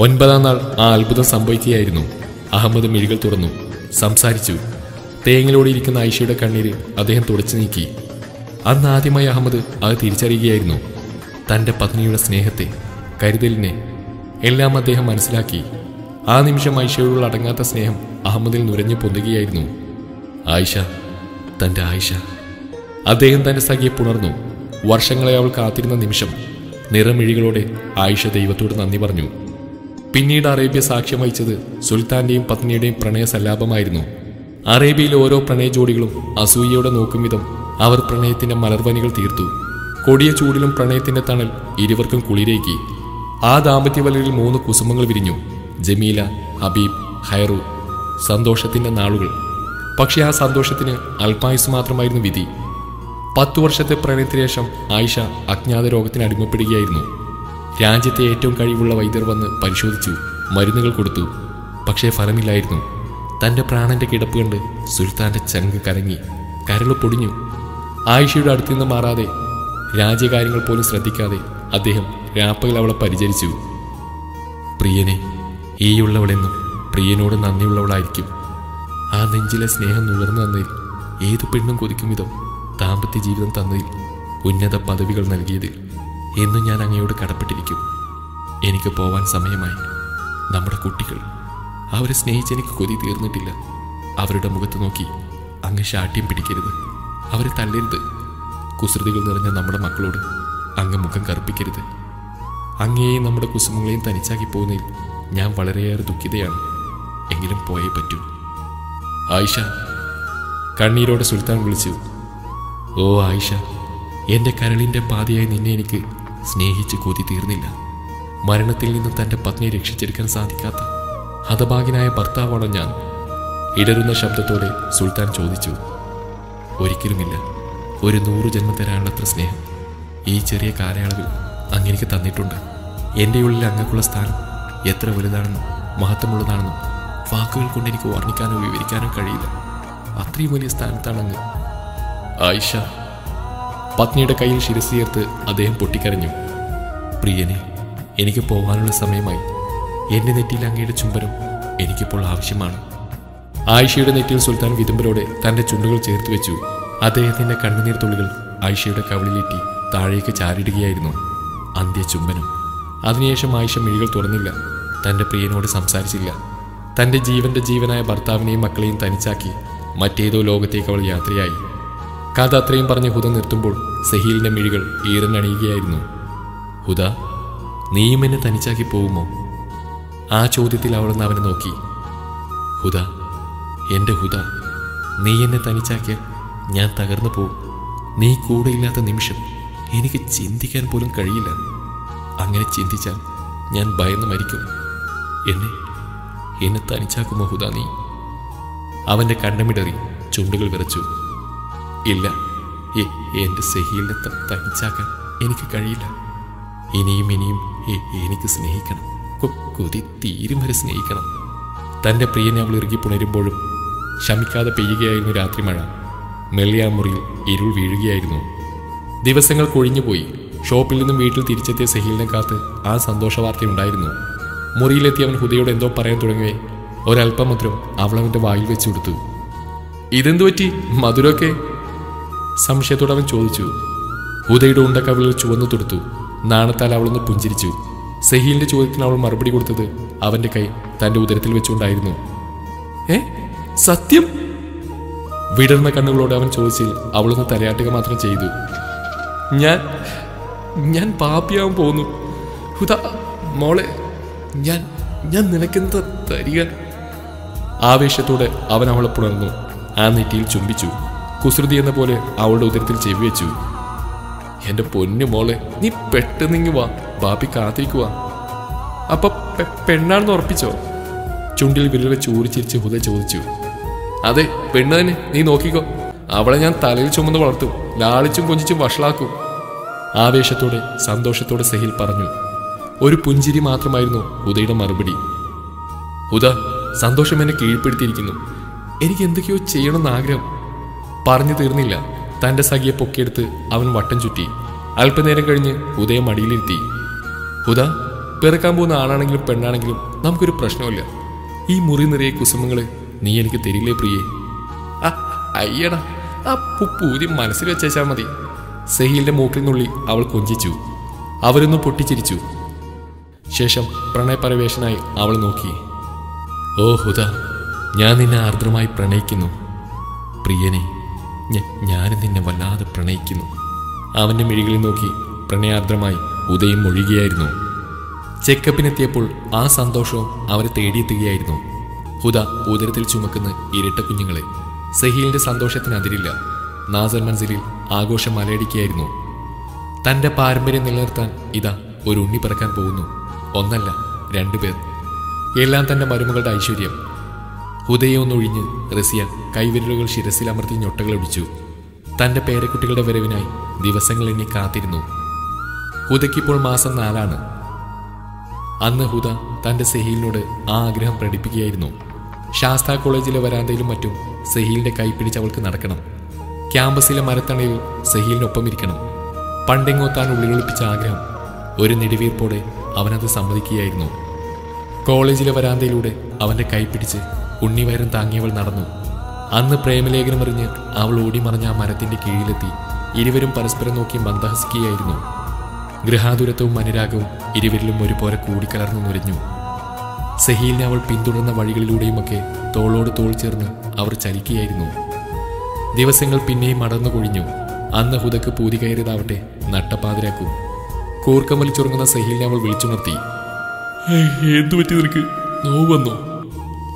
9ാം നാൾ ആ അത്ഭുതം സംഭവിക്കുകയായിരുന്നു. അഹമ്മദ് മിഴികൾ തുറന്നു, സംസാരിച്ചു. തേങ്ങിലോടിയിരിക്കുന്ന ആയിഷയുടെ കണ്ണീര് അദ്ദേഹം തുടച്ചു നീക്കി. അന്ന് ആദ്യമായി അഹമ്മദ് അത് തിരിച്ചറിയുകയായിരുന്നു. തന്റെ പത്നിയുടെ സ്നേഹത്തെ, കരുതലിനെ എല്ലാം അദ്ദേഹം മനസ്സിലാക്കി. ആ നിമിഷം ആയിഷയോടുള്ള അടങ്ങാത്ത സ്നേഹം അഹമ്മദിൽ നുരഞ്ഞു പൊന്തുകയായിരുന്നു. ആയിഷ, തന്റെ ആയിഷ. അദ്ദേഹം തന്റെ സഖിയെ പുണർന്നു. വർഷങ്ങളെ അവൾ കാത്തിരുന്ന നിമിഷം. നിറമിഴികളോടെ ആയിഷ ദൈവത്തോട് നന്ദി പറഞ്ഞു. പിന്നീട് അറേബ്യ സാക്ഷ്യം വഹിച്ചത് സുൽത്താന്റെയും പത്നിയുടെയും പ്രണയ സല്ലാപമായിരുന്നു. അറേബ്യയിലെ ഓരോ പ്രണയ ജോഡികളും അസൂയയോടെ നോക്കും വിധം അവർ പ്രണയത്തിന്റെ മലർവനികൾ തീർത്തു. കൊടിയ ചൂടിലും പ്രണയത്തിന്റെ തണൽ ഇരുവർക്കും കുളിരേക്കി. ആ ദാമ്പത്യവലയിൽ 3 കുസുമങ്ങൾ വിരിഞ്ഞു. ജമീല, ഹബീബ്, ഹൈറു. സന്തോഷത്തിന്റെ നാളുകൾ. പക്ഷെ ആ സന്തോഷത്തിന് അല്പായുസ് മാത്രമായിരുന്നു വിധി. 10 വർഷത്തെ പ്രണയത്തിന് ശേഷം ആയിഷ അജ്ഞാത രോഗത്തിന് അടിമപ്പെടുകയായിരുന്നു. രാജ്യത്തെ ഏറ്റവും കഴിവുള്ള വൈദ്യർ വന്ന് പരിശോധിച്ചു, മരുന്നുകൾ കൊടുത്തു. പക്ഷേ ഫലമില്ലായിരുന്നു. തന്റെ പ്രാണന്റെ കിടപ്പ് കണ്ട് സുൽത്താന്റെ ചങ്ക് കരങ്ങി, കരള് പൊടിഞ്ഞു. ആയിഷയുടെ അടുത്തുനിന്ന് മാറാതെ, രാജ്യകാര്യങ്ങൾ പോലും ശ്രദ്ധിക്കാതെ അദ്ദേഹം രാപ്പകൽ അവളെ പരിചരിച്ചു. പ്രിയനെ, ഈയുള്ളവളെന്നും പ്രിയനോട് നന്ദിയുള്ളവളായിരിക്കും. ആ നെഞ്ചിലെ സ്നേഹം നുകർന്നു തന്നതിൽ ഏതു പെണ്ണും കൊതിക്കും വിധം ദാമ്പത്യ ജീവിതം തന്നതിൽ, ഉന്നത പദവികൾ നൽകിയതിൽ എന്നും ഞാൻ അങ്ങയോട് കടപ്പെട്ടിരിക്കും. എനിക്ക് പോവാൻ സമയമായി. നമ്മുടെ കുട്ടികൾ, അവരെ സ്നേഹിച്ചെനിക്ക് കൊതി തീർന്നിട്ടില്ല. അവരുടെ മുഖത്ത് നോക്കി അങ്ങ് ശാഠ്യം പിടിക്കരുത്. അവരെ തള്ളരുത്. കുസൃതികൾ നിറഞ്ഞ നമ്മുടെ മക്കളോട് അങ്ങ് മുഖം കറുപ്പിക്കരുത്. അങ്ങയെയും നമ്മുടെ കുസുമങ്ങളെയും തനിച്ചാക്കി പോകുന്നതിൽ ഞാൻ വളരെയേറെ ദുഃഖിതയാണ്. എങ്കിലും പോയേ പറ്റൂ. ആയിഷ, കണ്ണീരോടെ സുൽത്താൻ വിളിച്ചു. ഓ ആയിഷ, എൻ്റെ കരളിൻ്റെ പാതിയായി നിന്നെ എനിക്ക് സ്നേഹിച്ച് കൊതി തീർന്നില്ല. മരണത്തിൽ നിന്ന് തൻ്റെ പത്നിയെ രക്ഷിച്ചെടുക്കാൻ സാധിക്കാത്ത ഹതഭാഗ്യനായ ഭർത്താവാണോ ഞാൻ? ഇടറുന്ന ശബ്ദത്തോടെ സുൽത്താൻ ചോദിച്ചു. ഒരിക്കലുമില്ല. ഒരു 100 ജന്മം തരാനുള്ളത്ര സ്നേഹം ഈ ചെറിയ കാലയളവിൽ അങ്ങെനിക്ക് തന്നിട്ടുണ്ട്. എൻ്റെ ഉള്ളിൽ അങ്ങക്കുള്ള സ്ഥാനം എത്ര വലുതാണെന്നും മഹത്വമുള്ളതാണെന്നും വാക്കുകൾ കൊണ്ട് എനിക്ക് വർണ്ണിക്കാനോ വിവരിക്കാനോ കഴിയില്ല. അത്രയും വലിയ സ്ഥാനത്താണ് അങ്ങ്. ആയിഷ. പത്നിയുടെ കയ്യിൽ ശിരസ്സുയർത്ത് അദ്ദേഹം പൊട്ടിക്കരഞ്ഞു. പ്രിയനെ, എനിക്ക് പോകാനുള്ള സമയമായി. എൻ്റെ നെറ്റിയിൽ അങ്ങയുടെ ചുംബനം എനിക്കിപ്പോൾ ആവശ്യമാണ്. ആയിഷയുടെ നെറ്റിയിൽ സുൽത്താൻ വിതുമ്പലോടെ തൻ്റെ ചുണ്ടുകൾ ചേർത്ത് വെച്ചു. അദ്ദേഹത്തിൻ്റെ കണ്ണുനീർ തുള്ളികൾ ആയിഷയുടെ കവിളിലേറ്റി താഴേക്ക് ചാരിടുകയായിരുന്നു. അന്ത്യചുംബനം. അതിനുശേഷം ആയിഷ മിഴികൾ തുറന്നില്ല. തൻ്റെ പ്രിയനോട് സംസാരിച്ചില്ല. തൻ്റെ ജീവന്റെ ജീവനായ ഭർത്താവിനെയും മക്കളെയും തനിച്ചാക്കി മറ്റേതോ ലോകത്തേക്ക് അവൾ യാത്രയായി. കഥ അത്രയും പറഞ്ഞ് ഹുദ നിർത്തുമ്പോൾ സഹീലിന്റെ മിഴികൾ ഈറനണിയുകയായിരുന്നു. ഹുദ, നീയും എന്നെ തനിച്ചാക്കി പോകുമോ? ആ ചോദ്യത്തിൽ അവളൊന്ന് അവനെ നോക്കി. ഹുദ, എൻ്റെ ഹുദ, നീ എന്നെ തനിച്ചാക്കിയാൽ ഞാൻ തകർന്നു പോകും. നീ കൂടെയില്ലാത്ത നിമിഷം എനിക്ക് ചിന്തിക്കാൻ പോലും കഴിയില്ല. അങ്ങനെ ചിന്തിച്ചാൽ ഞാൻ ഭയന്ന് മരിക്കും. എന്നെ തനിച്ചാക്കുമോ ഹുദ നീ? അവൻ്റെ കണ്ണമിടറി, ചുണ്ടുകൾ വിറച്ചു. ഇല്ല, എൻ്റെ സഹീലിനെ തനിച്ചാക്കാൻ എനിക്ക് കഴിയില്ല. ഇനിയും എനിക്ക് സ്നേഹിക്കണം. കൊതി തീരും വരെ സ്നേഹിക്കണം. തൻ്റെ പ്രിയനെ അവൾ ഇറുകി പുണരുമ്പോഴും ശമിക്കാതെ പെയ്യുകയായിരുന്നു രാത്രി മഴ. മെല്ലിയ മുറിയിൽ ഇരുൾ വീഴുകയായിരുന്നു. ദിവസങ്ങൾ കൊഴിഞ്ഞുപോയി. ഷോപ്പിൽ നിന്നും വീട്ടിൽ തിരിച്ചെത്തിയ സഹീലിനെ കാത്ത് ആ സന്തോഷ വാർത്തയുണ്ടായിരുന്നു. മുറിയിലെത്തി അവൻ ഹുദയോട് എന്തോ പറയാൻ തുടങ്ങവേ ഒരൽപ്പം മധുരം അവൾ അവൻ്റെ വായിൽ വെച്ചു കൊടുത്തു. ഇതെന്തു പറ്റി, മധുരമൊക്കെ? സംശയത്തോടെ അവൻ ചോദിച്ചു. ഹുദയുടെ ഉണ്ടക്കവിളിൽ ചുവന്നു തൊടുത്തു. നാണത്താൽ അവളൊന്ന് പുഞ്ചിരിച്ചു. സഹീലിന്റെ ചോദ്യത്തിന് അവൾ മറുപടി കൊടുത്തത് അവന്റെ കൈ തന്റെ ഉദരത്തിൽ വെച്ചുകൊണ്ടായിരുന്നു. സത്യം? വിടർന്ന കണ്ണുകളോട് അവൻ ചോദിച്ചിൽ അവളൊന്ന് തലയാട്ടുക മാത്രം ചെയ്തു. ഞാൻ പാപ്പിയാവാൻ പോന്നു ഹുദ മോളെ. ഞാൻ നിനക്കെന്താ തരിക? ആവേശത്തോടെ അവൻ അവളെ പുണർന്നു. ആ നെറ്റിയിൽ ചുംബിച്ചു. കുസൃതി എന്ന പോലെ അവളുടെ ഉദരത്തിൽ ചെവി വെച്ചു. എന്റെ പൊന്നു മോളെ, നീ പെട്ടെന്നിങ്ങി വാ, ബാപ്പി കാത്തിരിക്കുവാ. അപ്പൊ പെണ്ണാണെന്ന് ഉറപ്പിച്ചോ? ചുണ്ടിൽ വിരൽ വെച്ച് ഊറിച്ചിരിച്ച് ഹുദ ചോദിച്ചു. അതെ, പെണ്ണ് തന്നെ, നീ നോക്കിക്കോ. അവളെ ഞാൻ തലയിൽ ചുമന്ന് വളർത്തും, ലാളിച്ചും കൊഞ്ചിച്ചും വഷളാക്കും. ആവേശത്തോടെ സന്തോഷത്തോടെ സഹീൽ പറഞ്ഞു. ഒരു പുഞ്ചിരി മാത്രമായിരുന്നു ഹുദയുടെ മറുപടി. ഹുദ, സന്തോഷം എന്നെ കീഴ്പ്പെടുത്തിയിരിക്കുന്നു. എനിക്ക് എന്തൊക്കെയോ ചെയ്യണമെന്ന് ആഗ്രഹം. പറഞ്ഞു തീർന്നില്ല. തന്റെ സഖിയെ പൊക്കിയെടുത്ത് അവൻ വട്ടം ചുറ്റി. അല്പനേരം കഴിഞ്ഞ് ഹുദയെ മടിയിലിരുത്തി. ഹുദ, പിറക്കാൻ പോകുന്ന ആണാണെങ്കിലും പെണ്ണാണെങ്കിലും നമുക്കൊരു പ്രശ്നമില്ല. ഈ മുറി നിറയെ കുസുമങ്ങള് നീ എനിക്ക് തരില്ലേ പ്രിയേ? അയ്യടാ, ആ പൂതി മനസ്സിൽ വെച്ചാൽ മതി. സഹീലിന്റെ മൂക്കിൽ നിന്നുള്ളി അവൾ കൊഞ്ചിച്ചു. അവരൊന്നും പൊട്ടിച്ചിരിച്ചു. ശേഷം പ്രണയപരവേശനായി അവൾ നോക്കി. ഓ ഹുദ, ഞാൻ നിന്നെ ആർദ്രമായി പ്രണയിക്കുന്നു പ്രിയനെ. ഞാനും നിന്നെ വല്ലാതെ പ്രണയിക്കുന്നു. അവന്റെ മിഴികളിൽ നോക്കി പ്രണയാർദ്രമായി ഉദയം ഒഴുകിയായിരുന്നു. ചെക്കപ്പിനെത്തിയപ്പോൾ ആ സന്തോഷവും അവരെ തേടിയെത്തുകയായിരുന്നു. ഹുദ ഉദരത്തിൽ ചുമക്കുന്ന ഇരട്ട കുഞ്ഞുങ്ങളെ. സഹീലിന്റെ സന്തോഷത്തിന് അതിരില്ല. നാസർ മൻസിലിൽ ആഘോഷം മലയടിക്കുകയായിരുന്നു. തന്റെ പാരമ്പര്യം നിലനിർത്താൻ ഇതാ ഒരു ഉണ്ണി പിറക്കാൻ പോകുന്നു. ഒന്നല്ല, 2 പേർ. എല്ലാം തന്റെ മരുമകളുടെ ഐശ്വര്യം. ഹുദയെ ഒന്നൊഴിഞ്ഞ് റസിയ കൈവിരലുകൾ ശിരസിലമർത്തി ഞൊട്ടകളൊടിച്ചു. തന്റെ പേരക്കുട്ടികളുടെ വരവിനായി ദിവസങ്ങൾ എണ്ണി കാത്തിരുന്നു. ഹുദയ്ക്കിപ്പോൾ മാസം 4. അന്ന് ഹുദ തന്റെ സഹീലിനോട് ആ ആഗ്രഹം പ്രകടിപ്പിക്കുകയായിരുന്നു. ശാസ്താ കോളേജിലെ വരാന്തയിലും മറ്റും സഹീലിന്റെ കൈ പിടിച്ച് അവൾക്ക് നടക്കണം. ക്യാമ്പസിലെ മരത്തണയിൽ സഹീലിനൊപ്പം ഇരിക്കണം. പണ്ടെങ്ങോ താൻ ഉള്ളിലൊളിപ്പിച്ച ആഗ്രഹം. ഒരു നെടുവീർപ്പോടെ അവനത് സമ്മതിക്കുകയായിരുന്നു. കോളേജിലെ വരാന്തയിലൂടെ അവന്റെ കൈ പിടിച്ച് ഉണ്ണിവയറും താങ്ങിയവൾ നടന്നു. അന്ന് പ്രേമലേഖനം എറിഞ്ഞ് അവൾ ഓടിമറഞ്ഞ ആ മരത്തിന്റെ കീഴിലെത്തി ഇരുവരും പരസ്പരം നോക്കി മന്ദഹസിക്കുകയായിരുന്നു. ഗൃഹാതുരത്വവും അനുരാഗവും ഇരുവരിലും ഒരുപോലെ കൂടിക്കലർന്നു നുരഞ്ഞു. സഹീലിനെ അവൾ പിന്തുടർന്ന വഴികളിലൂടെയുമൊക്കെ തോളോട് തോൾ ചേർന്ന് അവർ ചലിക്കുകയായിരുന്നു. ദിവസങ്ങൾ പിന്നെയും മടന്നു കൊഴിഞ്ഞു. അന്ന് ഹുദക്ക് പൂതി കയറിയതാവട്ടെ നട്ടപ്പാതിരാക്കും. കൂർക്കം വലിച്ചുറങ്ങുന്ന സഹീലിനെ അവൾ വിളിച്ചുണർത്തി. എന്തു പറ്റി നിനക്ക്? നോവ് വന്നോ?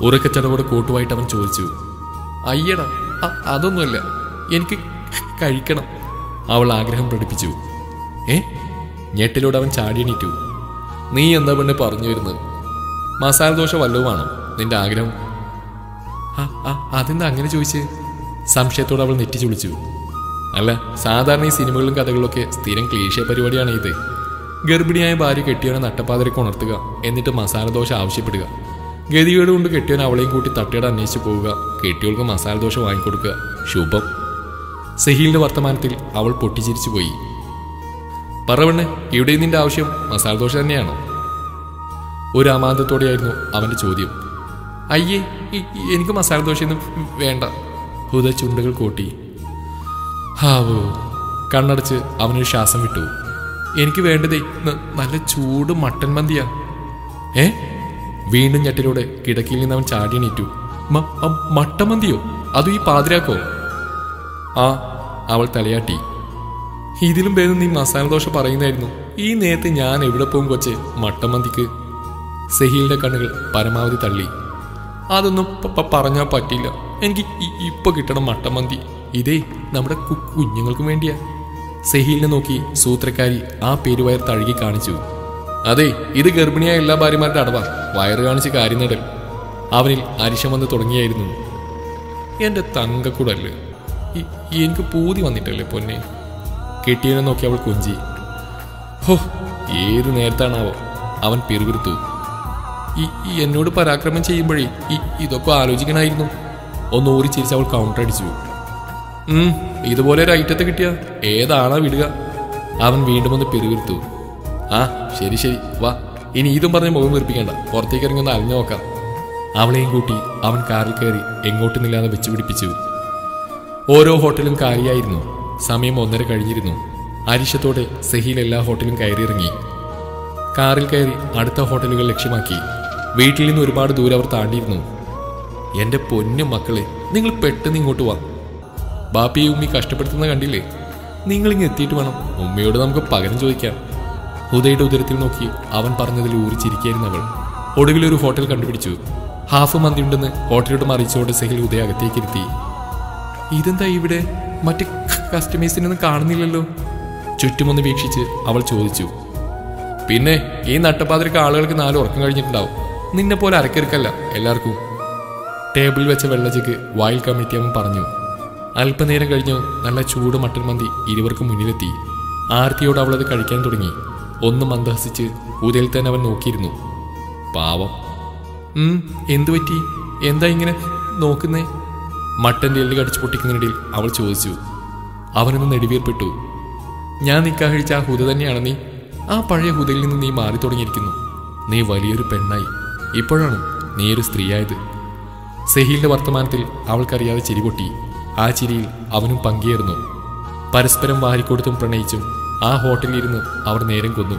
ഉറക്കച്ചടവോടെ കോട്ടുമായിട്ട് അവൻ ചോദിച്ചു. അയ്യടാ, അതൊന്നുമല്ല, എനിക്ക് കഴിക്കണം. അവൾ ആഗ്രഹം പ്രകടിപ്പിച്ചു. ഞെട്ടിലൂടെ അവൻ ചാടിയണീറ്റു. നീ എന്താ പെണ്ണ് പറഞ്ഞു വരുന്നത്? മസാല ദോശ വല്ലതുമാണോ നിന്റെ ആഗ്രഹം? അതെന്താ അങ്ങനെ ചോദിച്ച്? സംശയത്തോടെ അവൾ നെറ്റി ചുളിച്ചു. അല്ല, സാധാരണ ഈ സിനിമകളിലും കഥകളിലൊക്കെ സ്ഥിരം ക്ലീശേ പരിപാടിയാണ് ഇത്. ഗർഭിണിയായ ഭാര്യ കെട്ടിയവനെ നട്ടപ്പാതിരക്ക് ഉണർത്തുക, എന്നിട്ട് മസാല ദോശ ആവശ്യപ്പെടുക. ഗതികേട് കൊണ്ട് കെട്ടിയവൻ അവളെയും കൂട്ടി തട്ടിയുടെ അന്വേഷിച്ച് പോവുക, കെട്ടിയവൾക്ക് മസാല ദോശ വാങ്ങിക്കൊടുക്കുക. ശുഭം. സഹീലിന്റെ വർത്തമാനത്തിൽ അവൾ പൊട്ടിച്ചിരിച്ചു പോയി. പറവണ്ണെ, ഇവിടെ നിന്റെ ആവശ്യം മസാല ദോശ തന്നെയാണോ? ഒരു അമാന്തത്തോടെയായിരുന്നു അവന്റെ ചോദ്യം. അയ്യേ, എനിക്ക് മസാല ദോശയൊന്നും വേണ്ട. ഹുദ ചുണ്ടുകൾ കൂട്ടി. ഹാവോ. കണ്ണടച്ച് അവനൊരു ശ്വാസം വിട്ടു. എനിക്ക് വേണ്ടതേ നല്ല ചൂട് മട്ടൻ മന്തിയാ. വീണ്ടും ഞെട്ടിലൂടെ കിടക്കയിൽ നിന്ന് അവൻ ചാടിയണീറ്റു. മട്ടൻ മന്തിയോ? അതും ഈ പാതിരാക്കോ? ആ, അവൾ തലയാട്ടി. ഇതിലും ഭേദം നീ മസാല ദോശ പറയുന്നായിരുന്നു. ഈ നേരത്തെ ഞാൻ എവിടെ പോകും കൊച്ചെ മട്ടൻ മന്തിക്ക്? സഹീലിന്റെ കണ്ണുകൾ പരമാവധി തള്ളി. അതൊന്നും പറഞ്ഞാൽ പറ്റില്ല. എനിക്ക് ഇപ്പൊ കിട്ടണം മട്ടൻ മന്തി. ഇതേ നമ്മുടെ കുഞ്ഞുങ്ങൾക്കും വേണ്ടിയാ. സഹീലിനെ നോക്കി സൂത്രക്കാരി ആ പെരുവയർ തഴുകി കാണിച്ചു. അതെ, ഇത് ഗർഭിണിയായ എല്ലാ ഭാര്യമാരുടെ അടവാ, വയറ് കാണിച്ച് കാര്യം നേടൽ. അവനിൽ അരിശം വന്ന് തുടങ്ങിയായിരുന്നു. എന്റെ തങ്കക്കൂടല്ലേ, എനിക്ക് പൂതി വന്നിട്ടല്ലേ പൊന്നെ. കെട്ടിയവനെ നോക്കി അവൾ കൊഞ്ചി. ഹോ, ഏത് നേരത്താണാവോ അവൻ പിറുപിറുത്തു. എന്നോട് പരാക്രമം ചെയ്യുമ്പോഴേ ഇതൊക്കെ ആലോചിക്കണമായിരുന്നു. ഒന്ന് ഓടിച്ചിരിച്ച് അവൾ കൗണ്ടർ അടിച്ചു. ഇതുപോലെ ഒരു ഐറ്റത്തെ കിട്ടിയ ഏതാണാ വിടുക? അവൻ വീണ്ടും ഒന്ന് പിറുപിറുത്തു. ആ ശരി ശരി, വാ, ഇനി ഇതും പറഞ്ഞ് മുഖം വീർപ്പിക്കണ്ട, പുറത്തേക്ക് ഇറങ്ങി ഒന്ന് അലഞ്ഞു നോക്കാം. അവളെയും കൂട്ടി അവൻ കാറിൽ കയറി എങ്ങോട്ടുമില്ലാതെ വെച്ചു പിടിപ്പിച്ചു. ഓരോ ഹോട്ടലും കാലിയായിരുന്നു. സമയം 1:30 കഴിഞ്ഞിരുന്നു. അരിശത്തോടെ സഹീൽ എല്ലാ ഹോട്ടലും കയറിയിറങ്ങി. കാറിൽ കയറി അടുത്ത ഹോട്ടലുകൾ ലക്ഷ്യമാക്കി. വീട്ടിൽ നിന്ന് ഒരുപാട് ദൂരെ അവർ താണ്ടിയിരുന്നു. എന്റെ പൊന്നു മക്കളെ, നിങ്ങൾ പെട്ടെന്ന് ഇങ്ങോട്ട് വാ. ബാപ്പിയെ ഉമ്മി കഷ്ടപ്പെടുത്തുന്ന കണ്ടില്ലേ? നിങ്ങളിങ്ങ് എത്തിയിട്ട് വേണം ഉമ്മയോട് നമുക്ക് പകരം ചോദിക്കാം. ഹുദയുടെ ഉദരത്തിൽ നോക്കി അവൻ പറഞ്ഞതിൽ ഊറിച്ചിരിക്കുകയായിരുന്നു അവൾ. ഒടുവിലൊരു ഹോട്ടൽ കണ്ടുപിടിച്ചു. ഹാഫ് മന്തി ഉണ്ടെന്ന് ഹോട്ടലോട് അറിയിച്ചുകൊണ്ട് സഹീൽ ഉദയ അകത്തേക്ക് ഇരുത്തി. ഇതെന്താ ഇവിടെ? മറ്റ് കസ്റ്റമേഴ്സിനൊന്നും കാണുന്നില്ലല്ലോ. ചുറ്റുമൊന്ന് വീക്ഷിച്ച് അവൾ ചോദിച്ചു. പിന്നെ ഈ നട്ടപ്പാതിരക്ക് ആളുകൾക്ക് 4 ഉറക്കം കഴിഞ്ഞിട്ടുണ്ടാവും. നിന്നെ പോലെ അരക്കെടുക്കല്ല എല്ലാവർക്കും. ടേബിളിൽ വെച്ച വെള്ളച്ചക്ക് വായിൽ കമ്മിറ്റി അവൻ പറഞ്ഞു. അല്പനേരം കഴിഞ്ഞ് നല്ല ചൂട് മട്ടൻ മന്തി ഇരുവർക്കും മുന്നിലെത്തി. ആർത്തിയോട് അവളത് കഴിക്കാൻ തുടങ്ങി. ഒന്ന് മന്ദഹസിച്ച് ഉദയിൽ തന്നെ അവൻ നോക്കിയിരുന്നു. പാവം. എന്തു പറ്റി? എന്താ ഇങ്ങനെ നോക്കുന്നേ? മട്ടൻ്റെ എല്ല് കടിച്ചു പൊട്ടിക്കുന്നതിനിടയിൽ അവൾ ചോദിച്ചു. അവനൊന്ന് നെടുവീർപ്പെട്ടു. ഞാൻ നിക്കാഹ് കഴിച്ച ആ ഹുദ തന്നെയാണ് നീ. ആ പഴയ ഹുദയിൽ നിന്ന് നീ മാറി തുടങ്ങിയിരിക്കുന്നു. നീ വലിയൊരു പെണ്ണായി. ഇപ്പോഴാണ് നീ ഒരു സ്ത്രീയായത്. സഹീലിന്റെ വർത്തമാനത്തിൽ അവൾക്കറിയാതെ ചിരിപൊട്ടി. ആ ചിരിയിൽ അവനും പങ്കേറുന്നു. പരസ്പരം വാരിക്കൊടുത്തും പ്രണയിച്ചും ആ ഹോട്ടലിലിരുന്ന് അവർ നേരം കൊന്നു.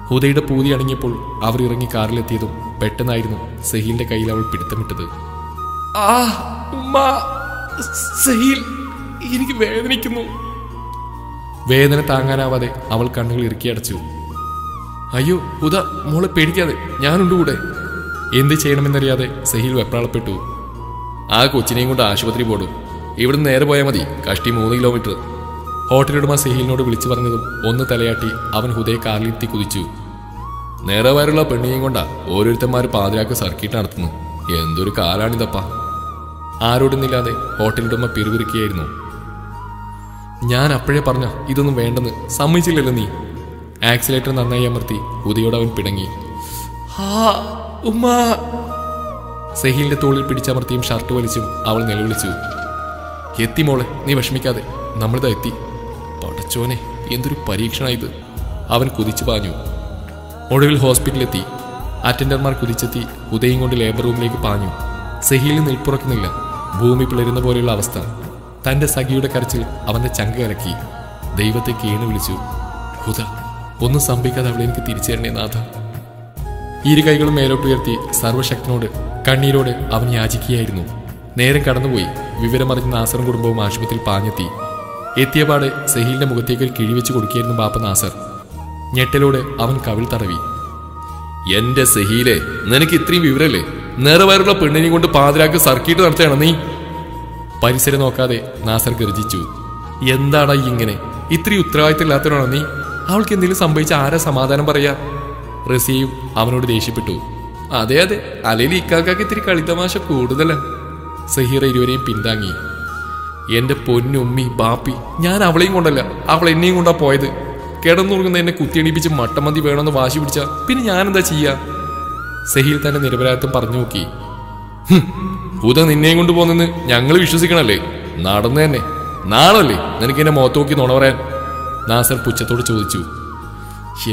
ഹുദയുടെ പൂതി അടങ്ങിയപ്പോൾ അവർ ഇറങ്ങി കാറിലെത്തിയതും പെട്ടെന്നായിരുന്നു സഹീലിന്റെ കയ്യിൽ അവൾ പിടുത്തമിട്ടത്. സഹീൽ, എനിക്ക് വേദനിക്കുന്നു. വേദന താങ്ങാനാവാതെ അവൾ കണ്ണുകൾ ഇറുക്കിയടച്ചു. അയ്യോ ഹുദ, മോളെ പേടിക്കാതെ, ഞാനുണ്ട് കൂടെ. എന്ത് ചെയ്യണമെന്നറിയാതെ സഹീൽ വെപ്രാളപ്പെട്ടു. ആ കൊച്ചിനെയും കൊണ്ട് ആശുപത്രി പോടും. ഇവിടുന്ന് നേരെ പോയാൽ മതി, കഷ്ടി 3 കിലോമീറ്റർ. ഹോട്ടലുടമ സഹീലിനോട് വിളിച്ചു പറഞ്ഞതും ഒന്ന് തലയാട്ടി അവൻ ഹുദയെ കാറിലെത്തി കുതിച്ചു. നേരെ വയറുള്ള പെണ്ണിനെയും കൊണ്ടാ ഓരോരുത്തന്മാർ പാതിരാക്ക് സർക്കിട്ട് നടത്തുന്നു. എന്തൊരു കാലാണിതപ്പാ. ആരോടുന്നില്ലാതെ ഹോട്ടലുടമ പിറുപിറുക്കിയായിരുന്നു. ഞാൻ അപ്പോഴേ പറഞ്ഞ ഇതൊന്നും വേണ്ടെന്ന്, സമ്മതിച്ചില്ലല്ലോ നീ. ആക്സിലേറ്റർ നന്നായി അമർത്തി ഹുദയോട് അവൻ പിടങ്ങി. സഹീലിന്റെ തോളിൽ പിടിച്ചമർത്തിയും ഷർട്ട് വലിച്ചും അവൾ നിലവിളിച്ചു. എത്തി മോളെ, നീ വിഷമിക്കാതെ, നമ്മളിതാ എത്തി. പടച്ചോനെ, എന്തൊരു പരീക്ഷണമായത്. അവൻ കുതിച്ചു പാഞ്ഞു. ഒടുവിൽ ഹോസ്പിറ്റലിലെത്തി. അറ്റൻഡർമാർ കുതിച്ചെത്തി ഹുദയും കൊണ്ട് ലേബർ റൂമിലേക്ക് പാഞ്ഞു. സഹീലിന് നിൽപ്പുറക്കുന്നില്ല. ഭൂമി പിളരുന്ന പോലെയുള്ള അവസ്ഥ. തന്റെ സഖിയുടെ കരച്ചിൽ അവന്റെ ചങ്ക് കലക്കി. ദൈവത്തെ കേണു വിളിച്ചു. ഹുദ, ഒന്നും സംഭവിക്കാതെ അവളെ എനിക്ക് തിരിച്ചു തരണേ നാഥ. ഇരു കൈകളും മേലോട്ടുയർത്തി സർവശക്തനോട് കണ്ണീരോട് അവൻ യാചിക്കുകയായിരുന്നു. നേരം കടന്നുപോയി. വിവരമറിഞ്ഞ നാസറും കുടുംബവും ആശുപത്രിയിൽ പാഞ്ഞെത്തി. എത്തിയപാടെ സഹീലിന്റെ മുഖത്തേക്ക് ഒരു കിഴിവെച്ച് കൊടുക്കുകയായിരുന്നു ബാപ്പ നാസർ. ഞെട്ടലോട് അവൻ കവിൾ തടവി. എന്റെ സഹീലെ, നിനക്ക് ഇത്രയും വിവരല്ലേ? നിറവയറുള്ള പെണ്ണിനെയും കൊണ്ട് പാതിരാക്ക് സർക്കിട്ട് നടത്തുകയാണ് നീ. പരിസരം നോക്കാതെ നാസർ ഗർജിച്ചു. എന്താടാ ഇങ്ങനെ? ഇത്രയും ഉത്തരവാദിത്തമില്ലാത്തവനാണോ നീ? അവൾക്ക് എന്തെങ്കിലും സംഭവിച്ച ആരാ സമാധാനം പറയാ? റസിയയും അവനോട് ദേഷ്യപ്പെട്ടു. അതെ അതെ, അലയിൽ ഇക്കാക്കാക്ക് ഇത്തിരി കളിത്തമാശ കൂടുതലാ. സഹീറ ഇരുവരെയും പിന്താങ്ങി. എന്റെ പൊന്നുമ്മി ബാപ്പി, ഞാൻ അവളെയും കൊണ്ടല്ല, അവൾ എന്നെയും കൊണ്ടാ പോയത്. കിടന്നുറങ്ങുന്ന എന്നെ കുത്തിയണിപ്പിച്ച് മട്ടമന്തി വേണമെന്ന് വാശി പിടിച്ച പിന്നെ ഞാനെന്താ ചെയ്യാ? സഹീൽ തന്റെ നിരപരാധിത്വം പറഞ്ഞു നോക്കി. ഹുദ നിന്നെയും കൊണ്ട് പോന്നെന്ന് ഞങ്ങൾ വിശ്വസിക്കണല്ലേ? നടന്നു തന്നെ. നാളല്ലേ നിനക്ക് എന്റെ മുഖത്ത് നോക്കി നുണ പറയാൻ? നാസർ പുച്ഛത്തോട് ചോദിച്ചു.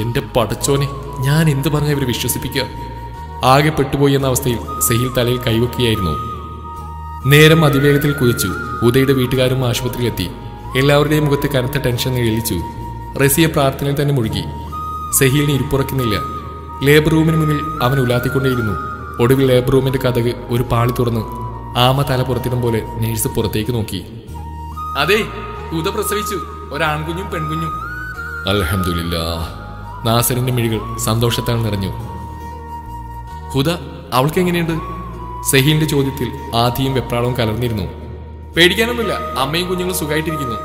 എന്റെ പടച്ചോനെ, ഞാൻ എന്ത് പറഞ്ഞ ഇവരെ വിശ്വസിപ്പിക്കുക? ആകെ പെട്ടുപോയി എന്ന അവസ്ഥയിൽ സഹീൽ തലയിൽ കൈവക്കുകയായിരുന്നു. നേരം അതിവേഗത്തിൽ കുതിച്ചു. ഹുദയുടെ വീട്ടുകാരും ആശുപത്രിയിലെത്തി. എല്ലാവരുടെയും മുഖത്ത് കനത്ത ടെൻഷൻ എഴുതിച്ചു. റസിയ പ്രാർത്ഥനയിൽ തന്നെ മുഴുകി. സഹീലിന് ഇരിപ്പുറക്കുന്നില്ല. ലേബർ റൂമിന് മുന്നിൽ അവൻ ഉലാത്തിക്കൊണ്ടേയിരുന്നു. ഒടുവിൽ ലേബർ റൂമിന്റെ കതക് ഒരു പാളി തുറന്ന് ആമ തല പുറത്തിടും പോലെ നേഴ്സ് പുറത്തേക്ക് നോക്കി. അതെ, ഹുദ പ്രസവിച്ചു, ഒരാൺകുഞ്ഞും പെൺകുഞ്ഞും. അൽഹംദുലില്ലാഹ്. നാസറിന്റെ മിഴികൾ സന്തോഷത്താൽ നിറഞ്ഞു. ഹുദ, അവൾക്ക് എങ്ങനെയുണ്ട്? സഹീലിന്റെ ചോദ്യത്തിൽ ആദിയും വെപ്രാളവും കലർന്നിരുന്നു. പേടിക്കാനൊന്നുമില്ല, അമ്മയും കുഞ്ഞുങ്ങളും സുഖമായിട്ടിരിക്കുന്നു.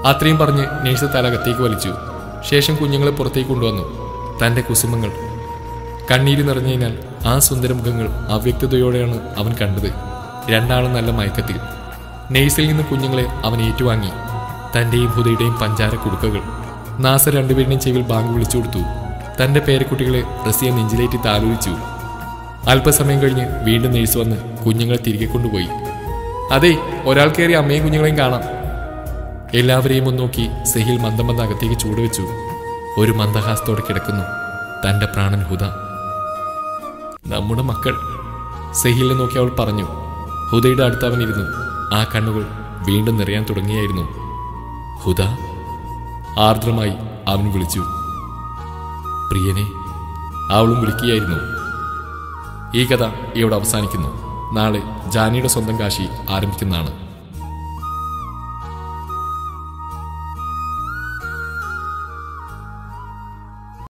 അത്രയും പറഞ്ഞ് നേഴ്സ് തലകത്തേക്ക് വലിച്ചു. ശേഷം കുഞ്ഞുങ്ങളെ പുറത്തേക്ക് കൊണ്ടുവന്നു. തന്റെ കുസുമങ്ങൾ കണ്ണീര് നിറഞ്ഞതിനാൽ ആ സുന്ദരമുഖങ്ങൾ അവ്യക്തതയോടെയാണ് അവൻ കണ്ടത്. രണ്ടാളും നല്ല മയക്കത്തിൽ. നേഴ്സിൽ നിന്ന് കുഞ്ഞുങ്ങളെ അവൻ ഏറ്റുവാങ്ങി. തന്റെയും ഹുദയുടെയും പഞ്ചാര കുടുക്കകൾ. നാസർ രണ്ടുപേരുടെയും ചെവിൽ ബാങ്ക് വിളിച്ചു കൊടുത്തു. തന്റെ പേരക്കുട്ടികളെ റസിയ നെഞ്ചിലേറ്റി താലോലിച്ചു. അല്പസമയം കഴിഞ്ഞ് വീണ്ടും നേഴ്സ് വന്ന് കുഞ്ഞുങ്ങളെ തിരികെ കൊണ്ടുപോയി. അതെ, ഒരാൾ കയറി അമ്മയും കുഞ്ഞുങ്ങളെയും കാണാം. എല്ലാവരെയും ഒന്ന് നോക്കി സഹീൽ മന്ദം മന്ദം അകത്തേക്ക് ചൂടുവെച്ചു. ഒരു മന്ദഹാസത്തോടെ കിടക്കുന്നു തന്റെ പ്രാണൻ ഹുദ. നമ്മുടെ മക്കൾ. സഹീലിനെ നോക്കി അവൾ പറഞ്ഞു. ഹുദയുടെ അടുത്ത് അവൻ ഇരുന്നു. ആ കണ്ണുകൾ വീണ്ടും നിറയാൻ തുടങ്ങിയായിരുന്നു. ഹുദ, ആർദ്രമായി അവൻ വിളിച്ചു. പ്രിയനെ, അവളും വിളിക്കുകയായിരുന്നു. ഈ കഥ ഇവിടെ അവസാനിക്കുന്നു. നാളെ ജാനിയുടെ സ്വന്തം കാശി ആരംഭിക്കുന്നതാണ്.